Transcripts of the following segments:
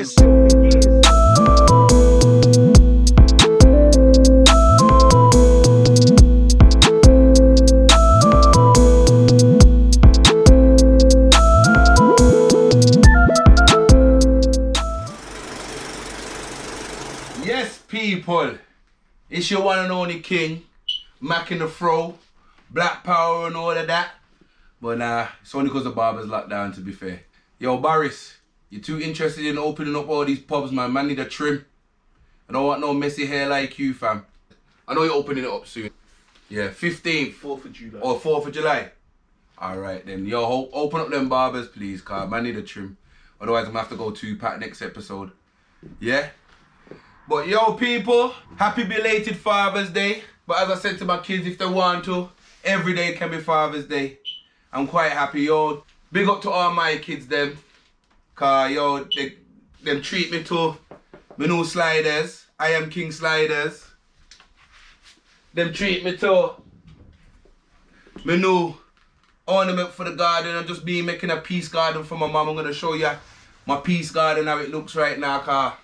gears. Yes, people, it's your one and only king, Mac in the Fro, Black Power and all of that. But nah, it's only because the barber's locked down, to be fair. Yo, Boris, you too interested in opening up all these pubs, man? Man need a trim. I don't want no messy hair like you, fam. I know you're opening it up soon. Yeah, 15th. 4th of July. Or 4th of July. Alright then, yo, open up them barbers, please, cause man need a trim. Otherwise, I'm gonna have to go 2-pack next episode. Yeah? But yo, people, happy belated Father's Day. But as I said to my kids, if they want to, every day can be Father's Day. I'm quite happy, yo. Big up to all my kids, them. Cause, yo, them treat me to my new sliders. I am King Sliders. Them treat me to my new ornament for the garden. I'm just making a peace garden for my mum. I'm gonna show you my peace garden, how it looks right now, cause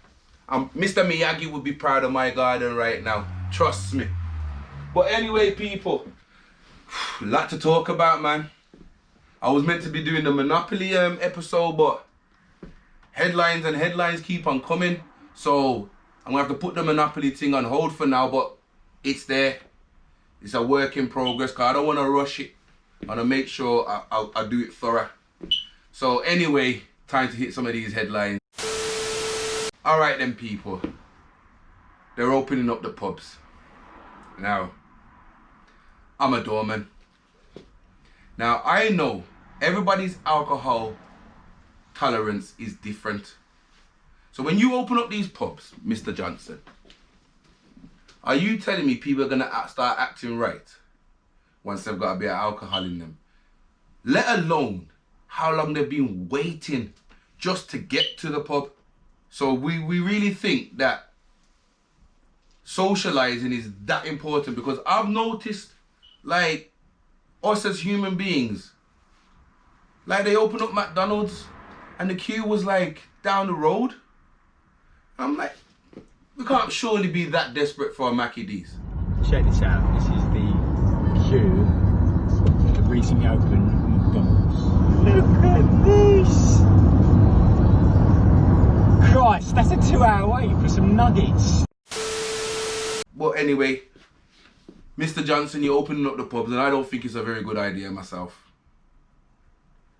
Mr. Miyagi would be proud of my garden right now. Trust me. But anyway, people, a lot to talk about, man. I was meant to be doing the Monopoly episode, but headlines keep on coming. So I'm gonna have to put the Monopoly thing on hold for now, but it's there. It's a work in progress, cause I don't wanna rush it. I wanna make sure I do it thorough. So anyway, time to hit some of these headlines. Alright then, people, they're opening up the pubs. Now, I'm a doorman. Now, I know everybody's alcohol tolerance is different. So when you open up these pubs, Mr. Johnson, are you telling me people are gonna start acting right once they've got a bit of alcohol in them? Let alone how long they've been waiting just to get to the pub. So we really think that socializing is that important, because I've noticed, like, us as human beings, like, they open up McDonald's and the queue was like down the road. I'm like, we can't surely be that desperate for a Mackie D's. Check this out. This is the queue for the recently opened McDonald's. Look at this! Christ, that's a 2-hour wait for some nuggets. But anyway, Mr. Johnson, you're opening up the pubs, and I don't think it's a very good idea myself.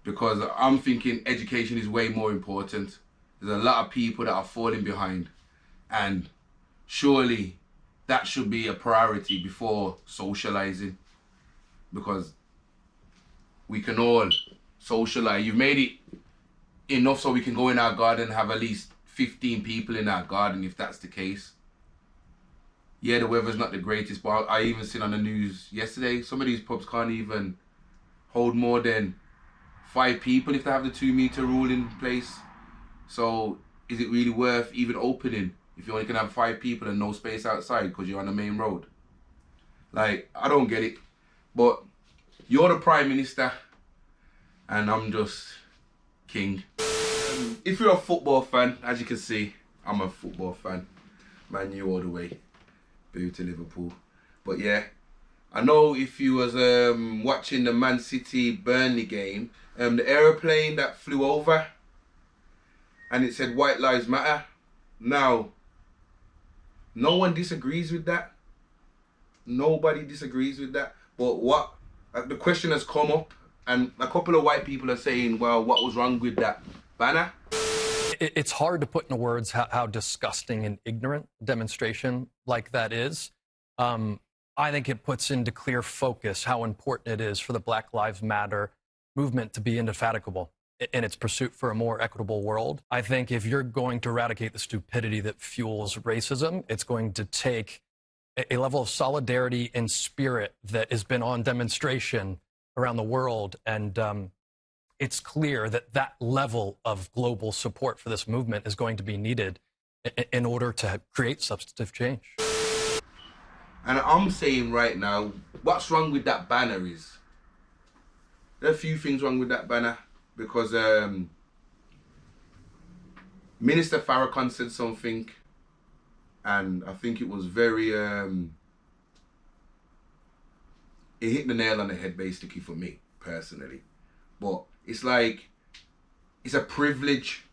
Because I'm thinking education is way more important. There's a lot of people that are falling behind, and surely that should be a priority before socializing, because we can all socialize. You've made it enough so we can go in our garden and have at least 15 people in our garden, if that's the case. Yeah, the weather's not the greatest, but I even seen on the news yesterday, some of these pubs can't even hold more than 5 people if they have the 2-meter rule in place. So is it really worth even opening if you only can have 5 people and no space outside because you're on the main road? Like, I don't get it. But you're the Prime Minister and I'm just king. If you're a football fan, as you can see, I'm a football fan. Man U all the way. Boo to Liverpool. But yeah, I know if you was watching the Man City Burnley game, the aeroplane that flew over and it said White Lives Matter. Now, no one disagrees with that. Nobody disagrees with that. But what the question has come up, and a couple of white people are saying, well, what was wrong with that banner? It's hard to put into words how disgusting and ignorant a demonstration like that is. I think it puts into clear focus how important it is for the Black Lives Matter movement to be indefatigable in its pursuit for a more equitable world. I think if you're going to eradicate the stupidity that fuels racism, it's going to take a level of solidarity and spirit that has been on demonstration around the world. And it's clear that that level of global support for this movement is going to be needed in order to create substantive change. And I'm saying right now, what's wrong with that banner is, there are a few things wrong with that banner, because Minister Farrakhan said something, and I think it was very, it hit the nail on the head basically for me, personally. But it's like, it's a privilege.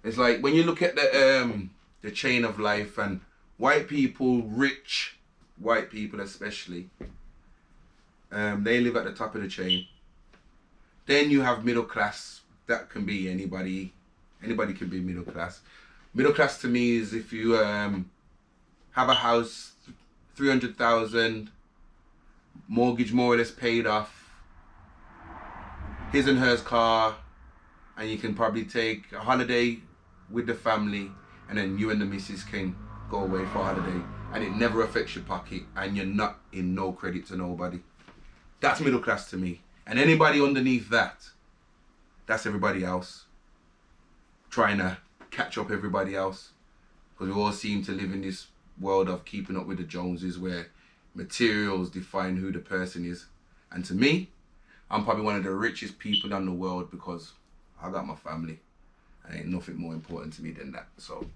It's like, when you look at the chain of life, and white people, rich white people especially, they live at the top of the chain. Then you have middle class. That can be anybody. Anybody can be middle class. Middle class to me is if you have a house, 300,000, mortgage more or less paid off, his and hers car, and you can probably take a holiday with the family, and then you and the missus can go away for a holiday, and it never affects your pocket, and you're not in no credit to nobody. That's middle class to me. And anybody underneath that, that's everybody else. Trying to catch up everybody else. Because we all seem to live in this world of keeping up with the Joneses, where materials define who the person is. And to me, I'm probably one of the richest people in the world because I got my family. And ain't nothing more important to me than that. So,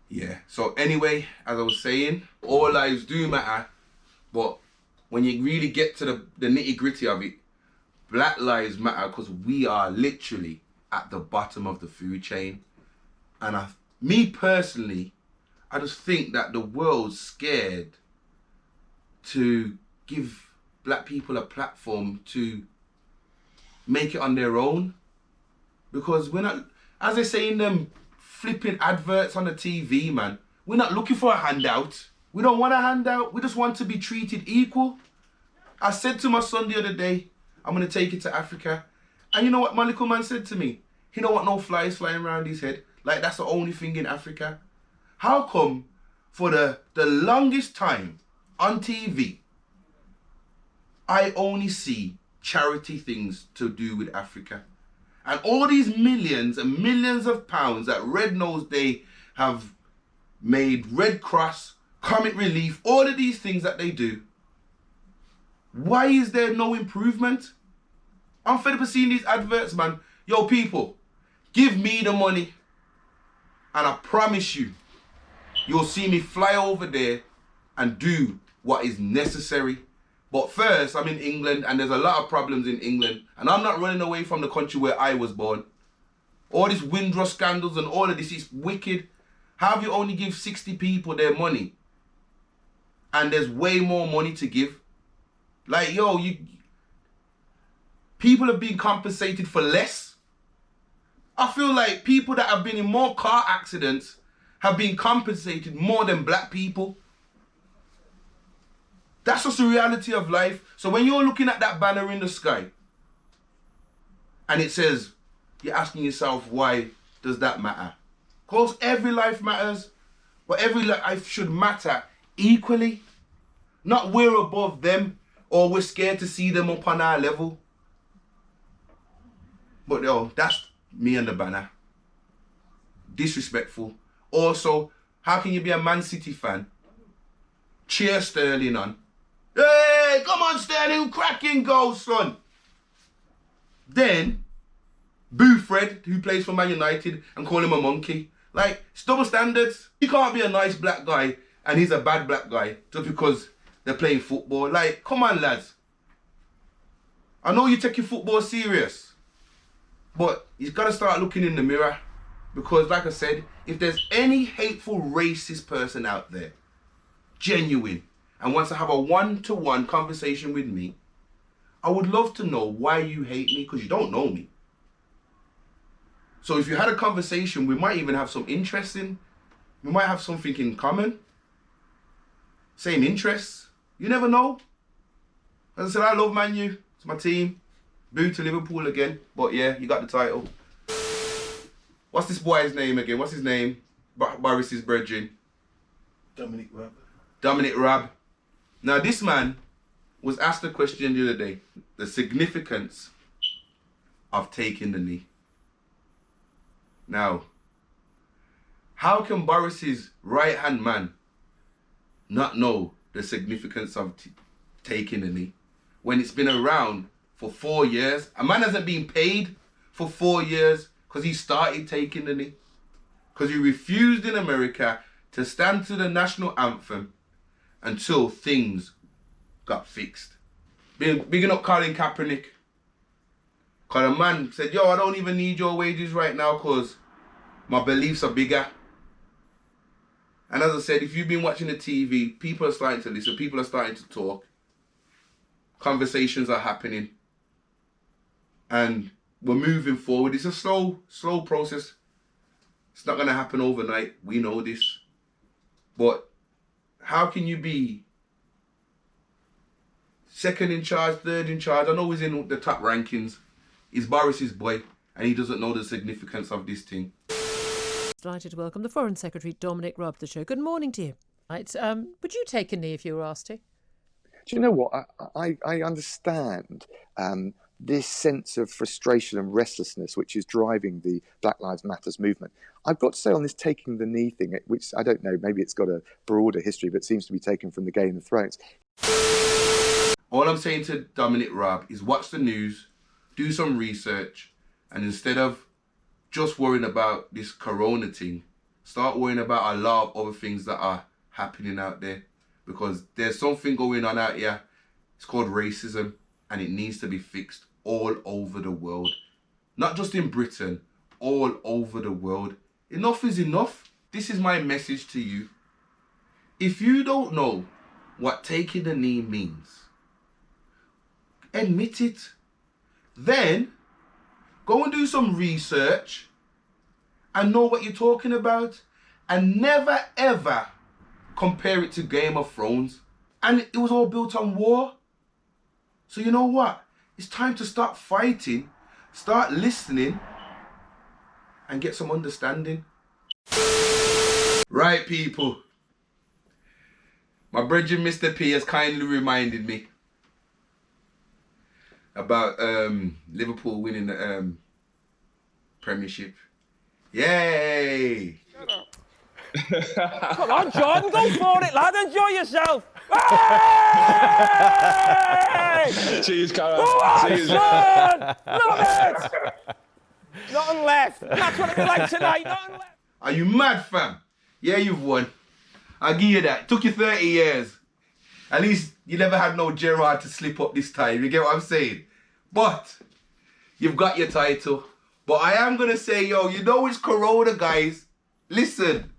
yeah. So anyway, as I was saying, all lives do matter. But when you really get to the nitty gritty of it, Black lives matter because we are literally at the bottom of the food chain. And me personally, I just think that the world's scared to give black people a platform to make it on their own. Because we're not, as they say in them flipping adverts on the TV, man, we're not looking for a handout. We don't want a handout. We just want to be treated equal. I said to my son the other day, I'm going to take it to Africa. And you know what my little man said to me? He don't want no flies flying around his head. Like that's the only thing in Africa. How come for the longest time on TV, I only see charity things to do with Africa? And all these millions and millions of pounds that Red Nose Day have made, Red Cross, Comic Relief, all of these things that they do. Why is there no improvement? I'm fed up of seeing these adverts, man. Yo, people, give me the money. And I promise you, you'll see me fly over there and do what is necessary. But first, I'm in England, and there's a lot of problems in England. And I'm not running away from the country where I was born. All these Windrush scandals and all of this is wicked. How have you only give 60 people their money? And there's way more money to give. Like, yo, people have been compensated for less. I feel like people that have been in more car accidents have been compensated more than black people. That's just the reality of life. So when you're looking at that banner in the sky and it says, you're asking yourself, why does that matter? Of course, every life matters, but every life should matter equally. Not we're above them or we're scared to see them up on our level. But yo, that's me and the banner. Disrespectful. Also, how can you be a Man City fan? Cheer Sterling on. Hey, come on Sterling, cracking goal, son. Then, boo Fred, who plays for Man United, and call him a monkey. Like, it's double standards. You can't be a nice black guy and he's a bad black guy just because they're playing football. Like, come on, lads. I know you take your football serious, but you've got to start looking in the mirror. Because, like I said, if there's any hateful racist person out there, genuine, and wants to have a one-to-one conversation with me, I would love to know why you hate me, because you don't know me. So if you had a conversation, we might even have some interest in, we might have something in common. Same interests. You never know. As I said, I love Man U. It's my team. Boo to Liverpool again. But yeah, you got the title. What's this boy's name again? What's his name? Boris's brethren. Dominic Raab. Dominic Raab. Now this man was asked a question the other day. The significance of taking the knee. Now, how can Boris's right-hand man not know the significance of taking the knee when it's been around for 4 years? A man hasn't been paid for 4 years because he started taking the knee. Because you refused in America to stand to the national anthem until things got fixed. Bigging up Colin Kaepernick. Because the man said, yo, I don't even need your wages right now because my beliefs are bigger. And as I said, if you've been watching the TV, people are starting to listen, people are starting to talk. Conversations are happening. And we're moving forward. It's a slow process. It's not going to happen overnight. We know this. But how can you be second in charge, third in charge? I know he's in the top rankings. He's Boris's boy, and he doesn't know the significance of this thing. Delighted to welcome the Foreign Secretary, Dominic Raab, to the show. Good morning to you. Right, would you take a knee if you were asked to? Do you know what? I understand this sense of frustration and restlessness which is driving the Black Lives Matters movement. I've got to say on this taking the knee thing, which I don't know, maybe it's got a broader history, but seems to be taken from the Game of Thrones. All I'm saying to Dominic Raab is watch the news, do some research, and instead of just worrying about this corona thing, start worrying about a lot of other things that are happening out there. Because there's something going on out here. It's called racism, and it needs to be fixed all over the world. Not just in Britain, all over the world. Enough is enough. This is my message to you. If you don't know what taking the knee means, admit it. Then go and do some research and know what you're talking about, and never ever compare it to Game of Thrones. And it was all built on war. So you know what? It's time to start fighting, start listening, and get some understanding. Right, people. My brethren, Mr. P, has kindly reminded me about Liverpool winning the Premiership. Yay! Shut up. Come on, Jordan, go for it, lad. Enjoy yourself. Hey! Cheers, Carol. Go on, Cheers. son! Love it! Nothing left. That's what it'll be like tonight. Nothing left. Are you mad, fam? Yeah, you've won. I'll give you that. It took you 30 years. At least you never had no Gerrard to slip up this time. You get what I'm saying? But you've got your title. But I am going to say, yo, you know it's Corona, guys. Listen.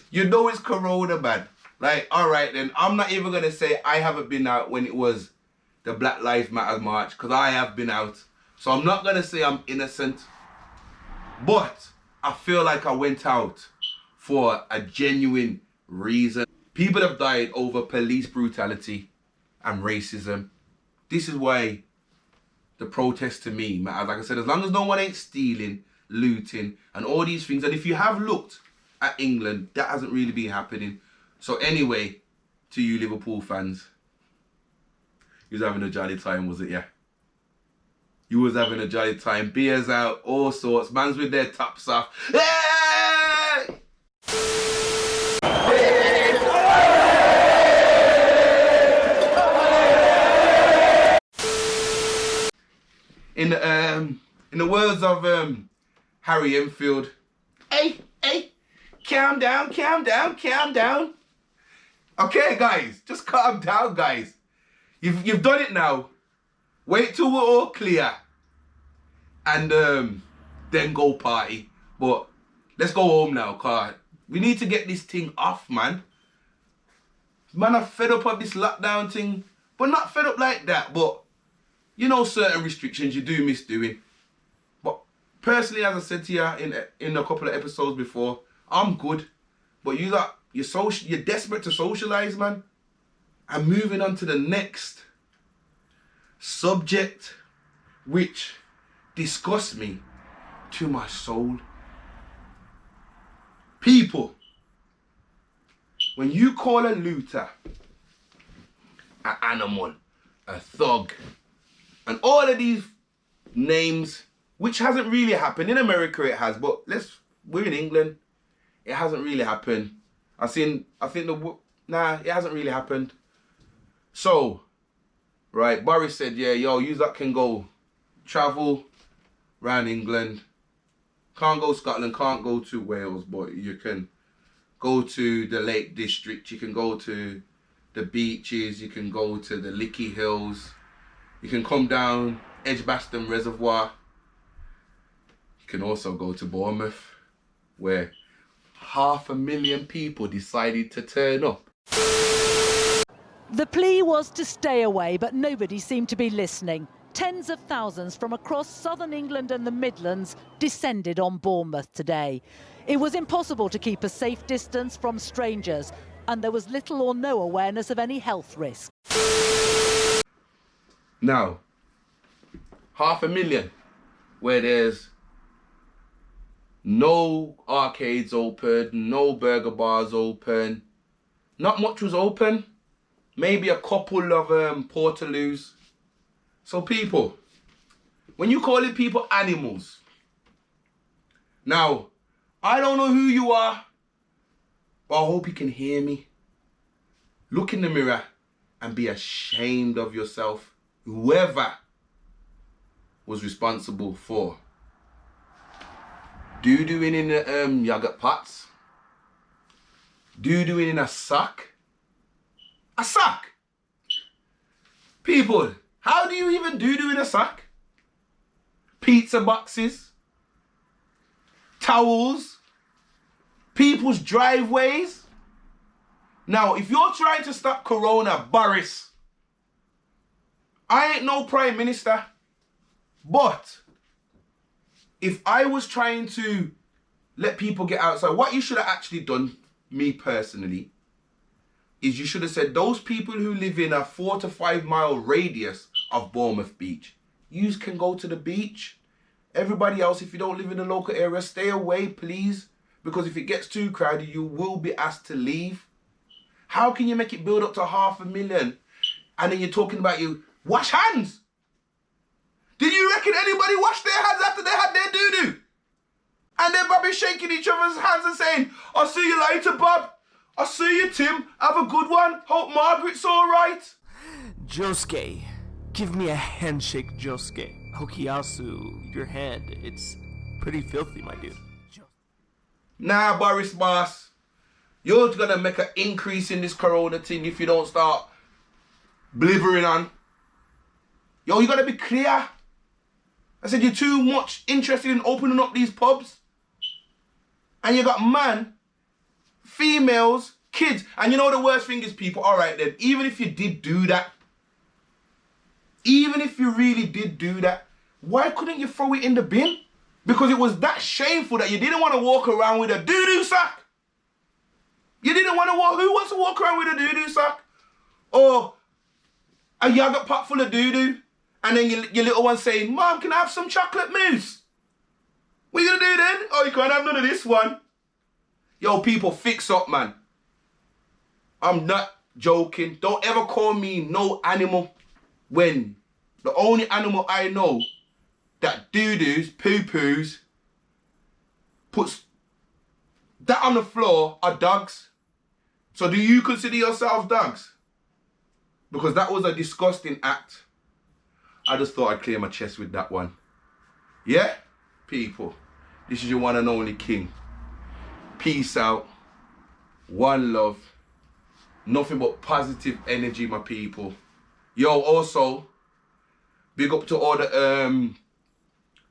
You know it's Corona, man. Like, all right, then. I'm not even going to say I haven't been out when it was the Black Lives Matter march, because I have been out. So I'm not going to say I'm innocent. But I feel like I went out for a genuine reason. People have died over police brutality and racism. This is why the protest to me matters. Like I said, as long as no one ain't stealing, looting, and all these things. And if you have looked at England, that hasn't really been happening. So anyway, to you Liverpool fans, you was having a jolly time, was it? Yeah. You was having a jolly time. Beers out, all sorts. Mans with their tops off. Hey! In the words of Harry Enfield, hey, calm down. Okay, guys, just calm down, guys. You've done it now. Wait till we're all clear, and then go party. But let's go home now, cause we need to get this thing off, man. Man, I'm fed up of this lockdown thing, but not fed up like that. But you know, certain restrictions you do miss doing. But personally, as I said to you in a couple of episodes before, I'm good. But you're desperate to socialize, man. I'm moving on to the next subject, which disgusts me to my soul. People, when you call a looter an animal, a thug, and all of these names, which hasn't really happened. In America it has, but we're in England. It hasn't really happened. it hasn't really happened. So, right, Boris said, yeah, yo, you that can go travel around England, Can't go Scotland, can't go to Wales, but you can go to the Lake District, you can go to the beaches, you can go to the Lickey Hills, you can come down Edgbaston Reservoir. You can also go to Bournemouth, where 500,000 people decided to turn up. The plea was to stay away, but nobody seemed to be listening. Tens of thousands from across southern England and the Midlands descended on Bournemouth today. It was impossible to keep a safe distance from strangers, and there was little or no awareness of any health risk. Now, 500,000, where there's no arcades open, no burger bars open, not much was open, maybe a couple of portaloos. So people, when you calling people animals, now, I don't know who you are, but I hope you can hear me. Look in the mirror and be ashamed of yourself, whoever was responsible for doo-dooing in the yogurt pots, doo-dooing in a sock. A sock? People, how do you even doo-doo in a sock? Pizza boxes, towels, people's driveways. Now, if you're trying to stop Corona, Boris, I ain't no Prime Minister, but if I was trying to let people get outside, what you should have actually done, me personally, is you should have said those people who live in a 4 to 5 mile radius of Bournemouth Beach, you can go to the beach. Everybody else, if you don't live in the local area, stay away, please. Because if it gets too crowded, you will be asked to leave. How can you make it build up to 500,000 and then you're talking about you wash hands? Did you reckon anybody washed their hands after they had their doo-doo? And then Bobby shaking each other's hands and saying, I'll see you later, Bob. I'll see you, Tim. Have a good one. Hope Margaret's all right. Josuke, give me a handshake, Josuke. Hokiyasu, your hand, it's pretty filthy, my dude. Nah, Boris boss. You're gonna make an increase in this Corona thing if you don't start blithering on. Yo, you gotta be clear. I said you're too much interested in opening up these pubs. And you got man, females, kids. And you know the worst thing is, people, all right then, even if you did do that, even if you really did do that, why couldn't you throw it in the bin? Because it was that shameful that you didn't want to walk around with a doo-doo sack. You didn't want to walk, who wants to walk around with a doo-doo sack? Or a yogurt pot full of doo-doo, and then your little one saying, Mom, can I have some chocolate mousse? What are you gonna do then? Oh, you can't have none of this one. Yo, people, fix up, man. I'm not joking. Don't ever call me no animal when the only animal I know that doo-doos, poo-poos, puts that on the floor are dogs. So do you consider yourselves dogs? Because that was a disgusting act. I just thought I'd clear my chest with that one. Yeah? People, this is your one and only king. Peace out. One love. Nothing but positive energy, my people. Yo, also, big up to all the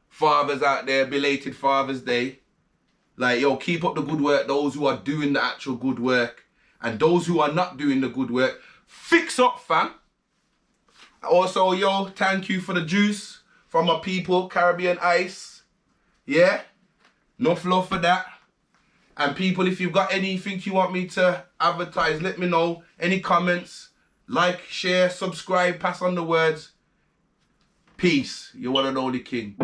fathers out there, belated Father's Day. Like, yo, keep up the good work, those who are doing the actual good work. And those who are not doing the good work, fix up, fam. Also, yo, thank you for the juice from my people, Caribbean Ice. Yeah? Enough love for that. And people, if you've got anything you want me to advertise, let me know. Any comments, like, share, subscribe, pass on the words. Peace. You're one and only king.